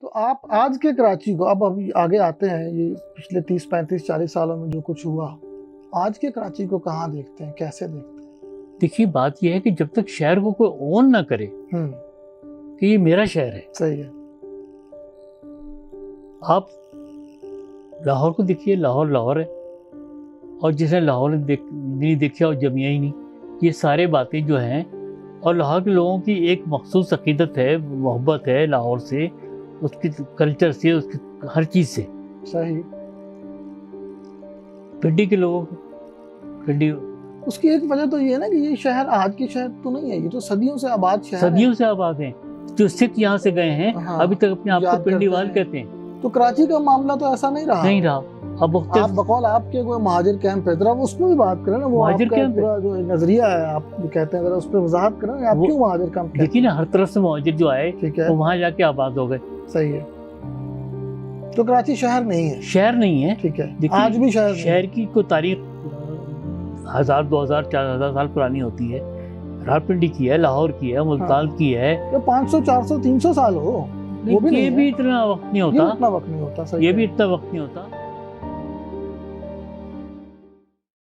तो आप आज के कराची को, अब अभी आगे आते हैं, ये पिछले 30, 35, 40 सालों में जो कुछ हुआ, आज के कराची को कहाँ देखते हैं, कैसे देखते हैं? देखिए, बात यह है कि जब तक शहर को कोई ओन ना करे कि ये मेरा शहर है। सही है। आप लाहौर को देखिए, लाहौर लाहौर है, और जिसने लाहौर नहीं देखा और जमिया ही नहीं, ये सारे बातें जो हैं। और लाहौर के लोगों की एक मखसूस अकीदत है, मोहब्बत है लाहौर से, उसकी कल्चर से, उसकी हर चीज़ से। सही। पिंडी के लोगों को पिंडी, उसकी एक वजह तो ये है ना कि ये शहर आज के शहर तो नहीं है, ये तो सदियों से आबाद शहर सदियों है। से आबाद हैं, जो सिख यहाँ से गए हैं, हाँ, अभी तक अपने आप को याद पिंडीवाल करते हैं। कहते हैं। तो कराची का मामला तो ऐसा नहीं रहा। नहीं रहा। अब आप बकौल आपके कोई महाजिर कैंप है, जरा उसमें भी बात करें ना, वो महाजिर आपका कैंप पूरा जो नजरिया है आप जो कहते हैं, जरा उस पर वजाहत करें ना, आप वो- क्यों महाजिर कैंप कहते देखिए ना, हर तरफ से मुहाजिर जो आए, हैं? ठीक है, वो वहाँ जाके आबाद हो गए। सही है। तो कराची शहर नहीं है। शहर नहीं है। ठीक है, देखिए, आज भी शहर नहीं है। शहर की कोई तारीख 1000, 2000, 4000 साल पुरानी होती है। रावलपिंडी की है, लाहौर की है, मुल्तान की है। ये 500, 400, 300 साल हो, वो भी ये नहीं भी है। इतना वक्त नहीं ये होता, इतना वक्त नहीं होता। सही ये है। भी इतना वक्त नहीं होता।